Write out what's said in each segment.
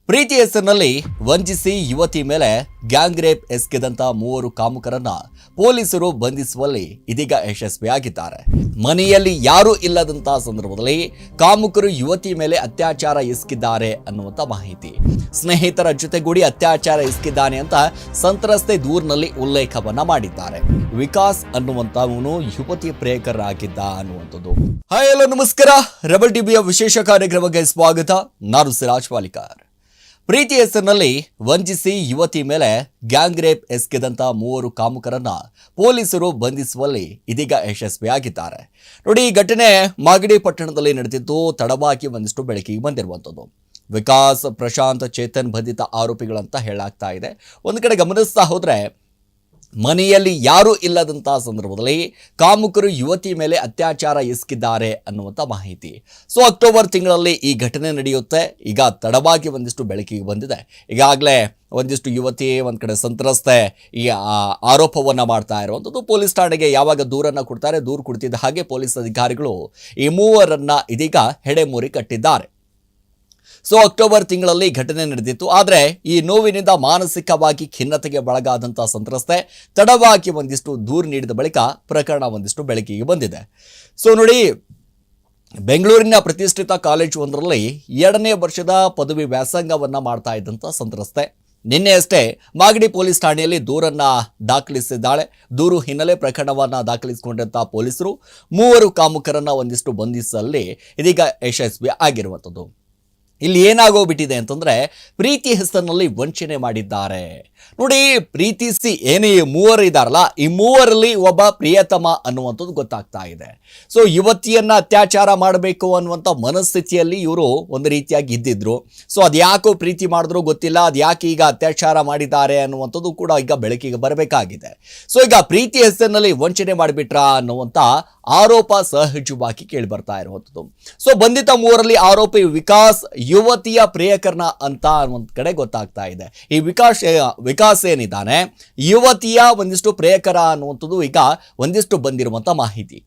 ಪ್ರೀತಿ ಹೆಸರಿನಲ್ಲಿ ವಂಚಿಸಿ ಯುವತಿ ಮೇಲೆ ಗ್ಯಾಂಗ್ ರೇಪ್ ಎಸಗಿದಂತ 3 ಕಾಮುಕರನ್ನ ಪೊಲೀಸರು ಬಂಧಿಸುವಲ್ಲಿ ಇದೀಗ ಯಶಸ್ವಿಯಾಗಿದ್ದಾರೆ. ಮನೆಯಲ್ಲಿ ಯಾರೂ ಇಲ್ಲದಂತ ಸಂದರ್ಭದಲ್ಲಿ ಕಾಮುಕರು ಯುವತಿ ಮೇಲೆ ಅತ್ಯಾಚಾರ ಎಸಗಿದ್ದಾರೆ ಅನ್ನುವಂತ ಮಾಹಿತಿ. ಸ್ನೇಹಿತರ ಜೊತೆಗೂಡಿ ಅತ್ಯಾಚಾರ ಎಸಗಿದ್ದಾನೆ ಅಂತ ಸಂತ್ರಸ್ತೆ ದೂರಿನಲ್ಲಿ ಉಲ್ಲೇಖವನ್ನ ಮಾಡಿದ್ದಾರೆ. ವಿಕಾಸ್ ಅನ್ನುವಂತವನು ಯುವತಿ ಪ್ರೇಯಕರಾಗಿದ್ದ ಅನ್ನುವಂಥದ್ದು. ಹಾಯ್ ಹಲೋ ನಮಸ್ಕಾರ, ರೆಬಲ್ ಟಿವಿಯ ವಿಶೇಷ ಕಾರ್ಯಕ್ರಮಕ್ಕೆ ಸ್ವಾಗತ. ನಾನು ಸಿರಾಜ್ ವಾಲಿಕಾರ್. ಪ್ರೀತಿ ಹೆಸರಿನಲ್ಲಿ ವಂಚಿಸಿ ಯುವತಿ ಮೇಲೆ ಗ್ಯಾಂಗ್ ರೇಪ್ ಎಸಗಿದಂತ 3 ಕಾಮುಕರನ್ನ ಪೊಲೀಸರು ಬಂಧಿಸುವಲ್ಲಿ ಇದೀಗ ಯಶಸ್ವಿಯಾಗಿದ್ದಾರೆ. ನೋಡಿ, ಈ ಘಟನೆ ಮಾಗಡಿ ಪಟ್ಟಣದಲ್ಲಿ ನಡೆದಿದ್ದು ತಡವಾಗಿ ಒಂದಿಷ್ಟು ಬೆಳಕಿಗೆ ಬಂದಿರುವಂಥದ್ದು. ವಿಕಾಸ್, ಪ್ರಶಾಂತ್, ಚೇತನ್ ಬಂಧಿತ ಆರೋಪಿಗಳಂತ ಹೇಳಲಾಗ್ತಾ ಇದೆ. ಒಂದು ಕಡೆ ಗಮನಿಸ್ತಾ ಹೋದ್ರೆ ಮನೆಯಲ್ಲಿ ಯಾರೂ ಇಲ್ಲದಂಥ ಸಂದರ್ಭದಲ್ಲಿ ಕಾಮುಕರು ಯುವತಿ ಮೇಲೆ ಅತ್ಯಾಚಾರ ಎಸಗಿದ್ದಾರೆ ಅನ್ನುವಂಥ ಮಾಹಿತಿ. ಸೊ ಅಕ್ಟೋಬರ್ ತಿಂಗಳಲ್ಲಿ ಈ ಘಟನೆ ನಡೆಯುತ್ತೆ. ಈಗ ತಡವಾಗಿ ಒಂದಿಷ್ಟು ಬೆಳಕಿಗೆ ಬಂದಿದೆ. ಈಗಾಗಲೇ ಒಂದಿಷ್ಟು ಯುವತಿ ಒಂದು ಕಡೆ ಸಂತ್ರಸ್ತೆ ಈ ಆರೋಪವನ್ನು ಮಾಡ್ತಾ ಇರುವಂಥದ್ದು. ಪೊಲೀಸ್ ಠಾಣೆಗೆ ಯಾವಾಗ ದೂರನ್ನು ಕೊಡ್ತಾರೆ, ದೂರು ಕೊಡ್ತಿದ್ದ ಹಾಗೆ ಪೊಲೀಸ್ ಅಧಿಕಾರಿಗಳು ಈ 3ರನ್ನ ಇದೀಗ ಹೆಡೆಮೂರಿ ಕಟ್ಟಿದ್ದಾರೆ. ಸೊ ಅಕ್ಟೋಬರ್ ತಿಂಗಳಲ್ಲಿ ಘಟನೆ ನಡೆದಿತ್ತು. ಆದರೆ ಈ ನೋವಿನಿಂದ ಮಾನಸಿಕವಾಗಿ ಖಿನ್ನತೆಗೆ ಒಳಗಾದಂಥ ಸಂತ್ರಸ್ತೆ ತಡವಾಗಿ ಒಂದಿಷ್ಟು ದೂರು ನೀಡಿದ ಬಳಿಕ ಪ್ರಕರಣ ಒಂದಿಷ್ಟು ಬೆಳಕಿಗೆ ಬಂದಿದೆ. ಸೊ ನೋಡಿ, ಬೆಂಗಳೂರಿನ ಪ್ರತಿಷ್ಠಿತ ಕಾಲೇಜು ಒಂದರಲ್ಲಿ 2ನೇ ವರ್ಷದ ಪದವಿ ವ್ಯಾಸಂಗವನ್ನು ಮಾಡ್ತಾ ಇದ್ದಂಥ ಸಂತ್ರಸ್ತೆ ನಿನ್ನೆ ಅಷ್ಟೇ ಮಾಗಡಿ ಪೊಲೀಸ್ ಠಾಣೆಯಲ್ಲಿ ದೂರನ್ನು ದಾಖಲಿಸಿದ್ದಾಳೆ. ದೂರು ಹಿನ್ನೆಲೆ ಪ್ರಕರಣವನ್ನು ದಾಖಲಿಸಿಕೊಂಡಂಥ ಪೊಲೀಸರು 3 ಕಾಮುಕರನ್ನು ಒಂದಿಷ್ಟು ಬಂಧಿಸಲ್ಲಿ ಇದೀಗ ಯಶಸ್ವಿ ಆಗಿರುವಂಥದ್ದು. ಇಲ್ಲಿ ಏನಾಗೋಗ್ಬಿಟ್ಟಿದೆ ಅಂತಂದ್ರೆ, ಪ್ರೀತಿ ಹೆಸರಿನಲ್ಲಿ ವಂಚನೆ ಮಾಡಿದ್ದಾರೆ. ನೋಡಿ, ಪ್ರೀತಿಸಿ ಏನೇ 3 ಇದಾರಲ್ಲ, ಈ 3ರಲ್ಲಿ ಒಬ್ಬ ಪ್ರಿಯತಮ ಅನ್ನುವಂಥದ್ದು ಗೊತ್ತಾಗ್ತಾ ಇದೆ. ಸೊ ಯುವತಿಯನ್ನ ಅತ್ಯಾಚಾರ ಮಾಡಬೇಕು ಅನ್ನುವಂಥ ಮನಸ್ಥಿತಿಯಲ್ಲಿ ಇವರು ಒಂದು ರೀತಿಯಾಗಿ ಇದ್ದಿದ್ರು. ಸೊ ಅದ್ಯಾಕೋ ಪ್ರೀತಿ ಮಾಡಿದ್ರು ಗೊತ್ತಿಲ್ಲ, ಅದ್ಯಾಕೆ ಈಗ ಅತ್ಯಾಚಾರ ಮಾಡಿದ್ದಾರೆ ಅನ್ನುವಂಥದ್ದು ಕೂಡ ಈಗ ಬೆಳಕಿಗೆ ಬರಬೇಕಾಗಿದೆ. ಸೊ ಈಗ ಪ್ರೀತಿ ಹೆಸರಿನಲ್ಲಿ ವಂಚನೆ ಮಾಡಿಬಿಟ್ರಾ ಅನ್ನುವಂಥ ಆರೋಪ ಸಹಜವಾಗಿ ಕೇಳಿ ಬರ್ತಾ ಇರುವಂಥದ್ದು. ಸೊ ಬಂಧಿತ 3ರಲ್ಲಿ ಆರೋಪಿ ವಿಕಾಸ್ ಯುವತಿಯ ಪ್ರಿಯಕರನ ಅಂತ ಒಂದು ಕಡೆ ಗೊತ್ತಾಗ್ತಾ ಇದೆ. ಈ ವಿಕಾಸ್ ಏನಿದ್ದಾನೆ ಯುವತಿಯ ಒಂದಿಷ್ಟು ಪ್ರಿಯಕರ ಅನ್ನುವಂಥದ್ದು ಈಗ ಒಂದಿಷ್ಟು ಬಂದಿರುವಂಥ ಮಾಹಿತಿ.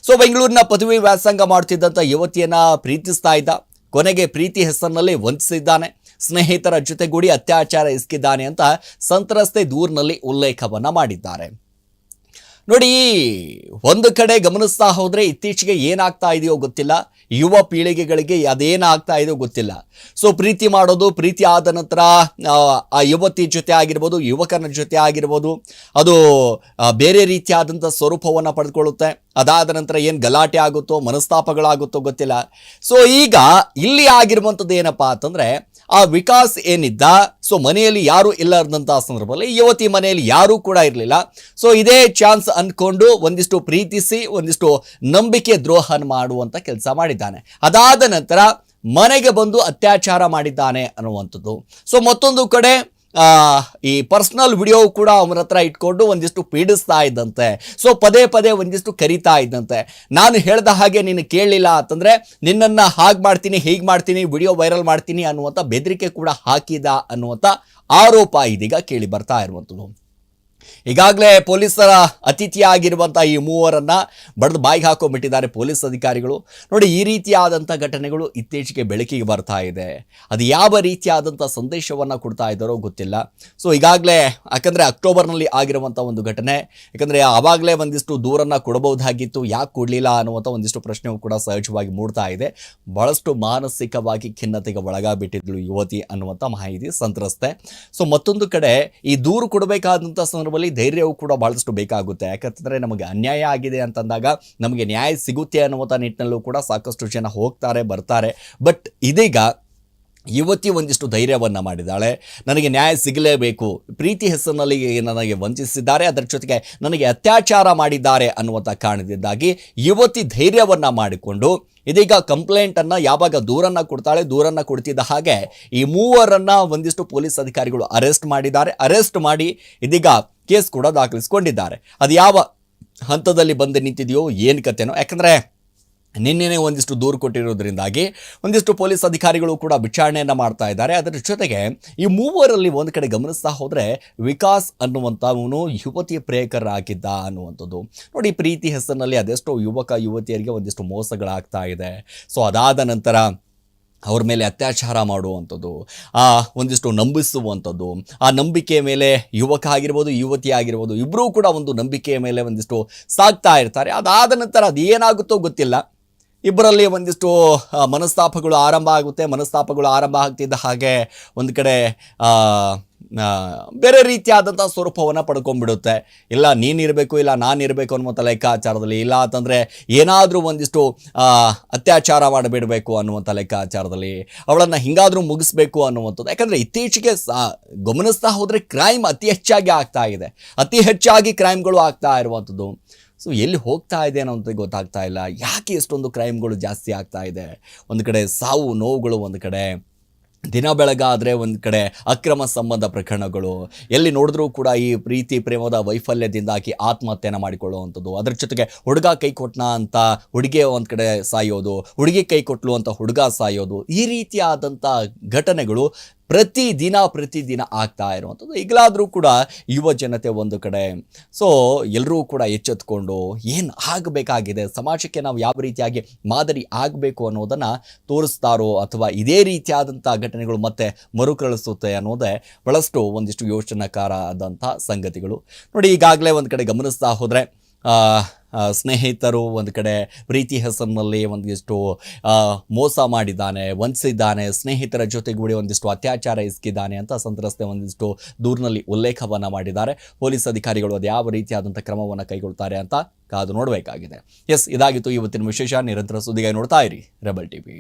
ಸೊ ಬೆಂಗಳೂರಿನ ಪದವಿ ವ್ಯಾಸಂಗ ಮಾಡ್ತಿದ್ದಂಥ ಯುವತಿಯನ್ನ ಪ್ರೀತಿಸ್ತಾ ಇದ್ದ. ಕೊನೆಗೆ ಪ್ರೀತಿ ಹೆಸರಿನಲ್ಲಿ ವಂಚಿಸಿದ್ದಾನೆ. ಸ್ನೇಹಿತರ ಜೊತೆಗೂಡಿ ಅತ್ಯಾಚಾರ ಎಸಗಿದ್ದಾನೆ ಅಂತ ಸಂತ್ರಸ್ತೆ ದೂರಿನಲ್ಲಿ ಉಲ್ಲೇಖವನ್ನ ಮಾಡಿದ್ದಾರೆ. ನೋಡಿ, ಒಂದು ಕಡೆ ಗಮನಿಸ್ತಾ ಹೋದ್ರೆ ಇತ್ತೀಚೆಗೆ ಏನಾಗ್ತಾ ಇದೆಯೋ ಗೊತ್ತಿಲ್ಲ, ಯುವ ಪೀಳಿಗೆಗಳಿಗೆ ಅದೇನಾಗ್ತಾ ಇದೆಯೋ ಗೊತ್ತಿಲ್ಲ. ಸೊ ಪ್ರೀತಿ ಮಾಡೋದು, ಪ್ರೀತಿ ಆದ ನಂತರ ಆ ಯುವತಿ ಜೊತೆ ಆಗಿರ್ಬೋದು, ಯುವಕನ ಜೊತೆ ಆಗಿರ್ಬೋದು, ಅದು ಬೇರೆ ರೀತಿಯಾದಂಥ ಸ್ವರೂಪವನ್ನು ಪಡೆದುಕೊಳ್ಳುತ್ತೆ. ಅದಾದ ನಂತರ ಏನು ಗಲಾಟೆ ಆಗುತ್ತೋ, ಮನಸ್ತಾಪಗಳಾಗುತ್ತೋ ಗೊತ್ತಿಲ್ಲ. ಸೊ ಈಗ ಇಲ್ಲಿ ಆಗಿರುವಂಥದ್ದು ಏನಪ್ಪಾ ಅಂತಂದ್ರೆ, ಆ ವಿಕಾಸ್ ಏನಿದ್ದ, ಸೊ ಮನೆಯಲ್ಲಿ ಯಾರೂ ಇಲ್ಲದಂಥ ಸಂದರ್ಭದಲ್ಲಿ ಯುವತಿ ಮನೆಯಲ್ಲಿ ಯಾರೂ ಕೂಡ ಇರಲಿಲ್ಲ. ಸೊ ಇದೇ ಚಾನ್ಸ್ ಅಂದ್ಕೊಂಡು ಒಂದಿಷ್ಟು ಪ್ರೀತಿಸಿ ಒಂದಿಷ್ಟು ನಂಬಿಕೆ ದ್ರೋಹನ ಮಾಡುವಂಥ ಕೆಲಸ ಮಾಡಿದ್ದಾನೆ. ಅದಾದ ನಂತರ ಮನೆಗೆ ಬಂದು ಅತ್ಯಾಚಾರ ಮಾಡಿದ್ದಾನೆ ಅನ್ನುವಂಥದ್ದು. ಸೊ ಮತ್ತೊಂದು ಕಡೆ ಈ ಪರ್ಸನಲ್ ವಿಡಿಯೋ ಕೂಡ ಅವನ ಹತ್ರ ಇಟ್ಕೊಂಡು ಒಂದಿಷ್ಟು ಪೀಡಿಸ್ತಾ ಇದ್ದಂತೆ. ಸೊ ಪದೇ ಪದೇ ಒಂದಿಷ್ಟು ಕರೀತಾ ಇದ್ದಂತೆ. ನಾನು ಹೇಳ್ದ ಹಾಗೆ ನೀನು ಕೇಳಲಿಲ್ಲ ಅಂತಂದರೆ ನಿನ್ನನ್ನು ಹಾಗೆ ಮಾಡ್ತೀನಿ, ಹೀಗೆ ಮಾಡ್ತೀನಿ, ವಿಡಿಯೋ ವೈರಲ್ ಮಾಡ್ತೀನಿ ಅನ್ನುವಂಥ ಬೆದರಿಕೆ ಕೂಡ ಹಾಕಿದ ಅನ್ನುವಂಥ ಆರೋಪ ಇದೀಗ ಕೇಳಿ ಬರ್ತಾ ಇರುವಂಥದ್ದು. ಈಗಾಗಲೇ ಪೊಲೀಸರ ಅತಿಥಿಯಾಗಿರುವಂಥ ಈ 3ರನ್ನ ಬಡ್ದು ಬಾಯಿಗೆ ಹಾಕೊಂಡ್ಬಿಟ್ಟಿದ್ದಾರೆ ಪೊಲೀಸ್ ಅಧಿಕಾರಿಗಳು. ನೋಡಿ, ಈ ರೀತಿಯಾದಂಥ ಘಟನೆಗಳು ಇತ್ತೀಚೆಗೆ ಬೆಳಕಿಗೆ ಬರ್ತಾ ಇದೆ. ಅದು ಯಾವ ರೀತಿಯಾದಂಥ ಸಂದೇಶವನ್ನು ಕೊಡ್ತಾ ಇದ್ದಾರೋ ಗೊತ್ತಿಲ್ಲ. ಸೊ ಈಗಾಗಲೇ ಯಾಕಂದರೆ ಅಕ್ಟೋಬರ್ನಲ್ಲಿ ಆಗಿರುವಂಥ ಒಂದು ಘಟನೆ, ಯಾಕಂದರೆ ಆವಾಗಲೇ ಒಂದಿಷ್ಟು ದೂರನ್ನು ಕೊಡಬಹುದಾಗಿತ್ತು, ಯಾಕೆ ಕೊಡಲಿಲ್ಲ ಅನ್ನುವಂಥ ಒಂದಿಷ್ಟು ಪ್ರಶ್ನೆಯೂ ಕೂಡ ಸಹಜವಾಗಿ ಮೂಡ್ತಾ ಇದೆ. ಭಾಳಷ್ಟು ಮಾನಸಿಕವಾಗಿ ಖಿನ್ನತೆಗೆ ಒಳಗಾಗ್ಬಿಟ್ಟಿದ್ಳು ಯುವತಿ ಅನ್ನುವಂಥ ಮಾಹಿತಿ ಸಂತ್ರಸ್ತೆ. ಸೊ ಮತ್ತೊಂದು ಕಡೆ ಈ ದೂರು ಕೊಡಬೇಕಾದಂಥ ಸಂದರ್ಭದಲ್ಲಿ ಧೈರ್ಯವೂ ಕೂಡ ಬಹಳಷ್ಟು ಬೇಕಾಗುತ್ತೆ. ಯಾಕಂತಂದರೆ ನಮಗೆ ಅನ್ಯಾಯ ಆಗಿದೆ ಅಂತಂದಾಗ ನಮಗೆ ನ್ಯಾಯ ಸಿಗುತ್ತೆ ಅನ್ನುವಂಥ ನಿಟ್ಟಿನಲ್ಲೂ ಕೂಡ ಸಾಕಷ್ಟು ಜನ ಹೋಗ್ತಾರೆ ಬರ್ತಾರೆ. ಬಟ್ ಇದೀಗ ಯುವತಿ ಒಂದಿಷ್ಟು ಧೈರ್ಯವನ್ನು ಮಾಡಿದ್ದಾಳೆ. ನನಗೆ ನ್ಯಾಯ ಸಿಗಲೇಬೇಕು, ಪ್ರೀತಿ ಹೆಸರಿನಲ್ಲಿ ನನಗೆ ವಂಚಿಸಿದ್ದಾರೆ, ಅದರ ಜೊತೆಗೆ ನನಗೆ ಅತ್ಯಾಚಾರ ಮಾಡಿದ್ದಾರೆ ಅನ್ನುವಂಥ ಕಾರಣದಿಂದಾಗಿ ಯುವತಿ ಧೈರ್ಯವನ್ನು ಮಾಡಿಕೊಂಡು ಇದೀಗ ಕಂಪ್ಲೇಂಟನ್ನು ಯಾವಾಗ ದೂರನ್ನು ಕೊಡ್ತಾಳೆ, ದೂರನ್ನು ಕೊಡ್ತಿದ್ದ ಹಾಗೆ ಈ 3ರನ್ನ ಒಂದಿಷ್ಟು ಪೊಲೀಸ್ ಅಧಿಕಾರಿಗಳು ಅರೆಸ್ಟ್ ಮಾಡಿದ್ದಾರೆ. ಅರೆಸ್ಟ್ ಮಾಡಿ ಇದೀಗ ಕೇಸ್ ಕೂಡ ದಾಖಲಿಸಿಕೊಂಡಿದ್ದಾರೆ. ಅದು ಯಾವ ಹಂತದಲ್ಲಿ ಬಂದು ನಿಂತಿದೆಯೋ ಏನು ಕಥೆನೋ, ಯಾಕಂದರೆ ನಿನ್ನೆನೇ ಒಂದಿಷ್ಟು ದೂರು ಕೊಟ್ಟಿರೋದ್ರಿಂದಾಗಿ ಒಂದಿಷ್ಟು ಪೊಲೀಸ್ ಅಧಿಕಾರಿಗಳು ಕೂಡ ವಿಚಾರಣೆಯನ್ನು ಮಾಡ್ತಾ ಇದ್ದಾರೆ. ಅದರ ಜೊತೆಗೆ ಈ 3ರಲ್ಲಿ ಒಂದು ಕಡೆ ಗಮನಿಸ್ತಾ ಹೋದರೆ ವಿಕಾಸ್ ಅನ್ನುವಂಥವನು ಯುವತಿಯ ಪ್ರೇಯಕರಾಗಿದ್ದ ಅನ್ನುವಂಥದ್ದು. ನೋಡಿ, ಪ್ರೀತಿ ಹೆಸರಿನಲ್ಲಿ ಅದೆಷ್ಟೋ ಯುವಕ ಯುವತಿಯರಿಗೆ ಒಂದಿಷ್ಟು ಮೋಸಗಳಾಗ್ತಾ ಇದೆ. ಸೊ ಅದಾದ ನಂತರ ಅವ್ರ ಮೇಲೆ ಅತ್ಯಾಚಾರ ಮಾಡುವಂಥದ್ದು, ಒಂದಿಷ್ಟು ನಂಬಿಸುವಂಥದ್ದು, ಆ ನಂಬಿಕೆಯ ಮೇಲೆ ಯುವಕ ಆಗಿರ್ಬೋದು ಯುವತಿ ಆಗಿರ್ಬೋದು ಇಬ್ಬರೂ ಕೂಡ ಒಂದು ನಂಬಿಕೆಯ ಮೇಲೆ ಒಂದಿಷ್ಟು ಸಾಗ್ತಾ ಇರ್ತಾರೆ. ಅದಾದ ನಂತರ ಅದೇನಾಗುತ್ತೋ ಗೊತ್ತಿಲ್ಲ, ಇಬ್ಬರಲ್ಲಿ ಒಂದಿಷ್ಟು ಮನಸ್ತಾಪಗಳು ಆರಂಭ ಆಗ್ತಿದ್ದ ಹಾಗೆ ಒಂದು ಕಡೆ ಬೇರೆ ರೀತಿಯಾದಂಥ ಸ್ವರೂಪವನ್ನು ಪಡ್ಕೊಂಡ್ಬಿಡುತ್ತೆ. ಇಲ್ಲ ನೀನಿರಬೇಕು, ಇಲ್ಲ ನಾನಿರಬೇಕು ಅನ್ನುವಂಥ ಲೆಕ್ಕಾಚಾರದಲ್ಲಿ, ಇಲ್ಲ ಅಂತಂದರೆ ಏನಾದರೂ ಒಂದಿಷ್ಟು ಅತ್ಯಾಚಾರ ಮಾಡಿಬಿಡಬೇಕು ಅನ್ನುವಂಥ ಲೆಕ್ಕಾಚಾರದಲ್ಲಿ, ಅವಳನ್ನು ಹಿಂಗಾದರೂ ಮುಗಿಸ್ಬೇಕು ಅನ್ನುವಂಥದ್ದು. ಯಾಕಂದರೆ ಇತ್ತೀಚೆಗೆ ಗಮನಿಸ್ತಾ ಹೋದರೆ ಕ್ರೈಮ್ ಅತಿ ಹೆಚ್ಚಾಗಿ ಆಗ್ತಾ ಇದೆ, ಅತಿ ಹೆಚ್ಚಾಗಿ ಕ್ರೈಮ್ಗಳು ಆಗ್ತಾ ಇರುವಂಥದ್ದು. ಸೊ ಎಲ್ಲಿ ಹೋಗ್ತಾ ಇದೆ ಅನ್ನೋಂಥ ಗೊತ್ತಾಗ್ತಾ ಇಲ್ಲ. ಯಾಕೆ ಎಷ್ಟೊಂದು ಕ್ರೈಮ್ಗಳು ಜಾಸ್ತಿ ಆಗ್ತಾ ಇದೆ? ಒಂದು ಕಡೆ ಸಾವು ನೋವುಗಳು, ಒಂದು ಕಡೆ ದಿನ ಬೆಳಗಾದರೆ ಒಂದು ಕಡೆ ಅಕ್ರಮ ಸಂಬಂಧ ಪ್ರಕರಣಗಳು, ಎಲ್ಲಿ ನೋಡಿದ್ರೂ ಕೂಡ ಈ ಪ್ರೀತಿ ಪ್ರೇಮದ ವೈಫಲ್ಯದಿಂದಾಗಿ ಆತ್ಮಹತ್ಯೆನ ಮಾಡಿಕೊಳ್ಳುವಂಥದ್ದು. ಅದ್ರ ಜೊತೆಗೆ ಹುಡುಗ ಕೈ ಕೊಟ್ಟನ ಅಂತ ಹುಡುಗಿ ಒಂದು ಕಡೆ ಸಾಯೋದು, ಹುಡುಗಿ ಕೈ ಕೊಟ್ಲು ಅಂತ ಹುಡುಗ ಸಾಯೋದು, ಈ ರೀತಿಯಾದಂಥ ಘಟನೆಗಳು ಪ್ರತಿದಿನ ಆಗ್ತಾ ಇರುವಂಥದ್ದು. ಈಗಲಾದರೂ ಕೂಡ ಯುವ ಜನತೆ ಒಂದು ಕಡೆ ಎಲ್ಲರೂ ಕೂಡ ಎಚ್ಚೆತ್ಕೊಂಡು ಏನು ಆಗಬೇಕಾಗಿದೆ, ಸಮಾಜಕ್ಕೆ ನಾವು ಯಾವ ರೀತಿಯಾಗಿ ಮಾದರಿ ಆಗಬೇಕು ಅನ್ನೋದನ್ನು ತೋರಿಸ್ತಾರೋ, ಅಥವಾ ಇದೇ ರೀತಿಯಾದಂಥ ಘಟನೆಗಳು ಮತ್ತೆ ಮರುಕಳಿಸುತ್ತೆ ಅನ್ನೋದೇ ಬಹಳಷ್ಟು ಒಂದಿಷ್ಟು ಯೋಚನಾಕಾರ ಆದಂಥ ಸಂಗತಿಗಳು. ನೋಡಿ, ಈಗಾಗಲೇ ಒಂದು ಕಡೆ ಗಮನಿಸ್ತಾ ಹೋದರೆ ಸ್ನೇಹಿತರು ಒಂದು ಕಡೆ ಪ್ರೀತಿ ಹೆಸರಿನಲ್ಲಿ ಒಂದಿಷ್ಟು ಮೋಸ ಮಾಡಿದ್ದಾನೆ, ವಂಚಿಸಿದ್ದಾನೆ, ಸ್ನೇಹಿತರ ಜೊತೆಗೂಡಿ ಒಂದಿಷ್ಟು ಅತ್ಯಾಚಾರ ಎಸಗಿದ್ದಾನೆ ಅಂತ ಸಂತ್ರಸ್ತೆ ಒಂದಿಷ್ಟು ದೂರಿನಲ್ಲಿ ಉಲ್ಲೇಖವನ್ನು ಮಾಡಿದ್ದಾರೆ. ಪೊಲೀಸ್ ಅಧಿಕಾರಿಗಳು ಅದು ಯಾವ ರೀತಿಯಾದಂಥ ಕ್ರಮವನ್ನು ಕೈಗೊಳ್ತಾರೆ ಅಂತ ಕಾದು ನೋಡಬೇಕಾಗಿದೆ. ಇದಾಗಿತ್ತು ಇವತ್ತಿನ ವಿಶೇಷ. ನಿರಂತರ ಸುದ್ದಿಗಾಗಿ ನೋಡ್ತಾ ಇರಿ ರೆಬೆಲ್ ಟಿವಿ.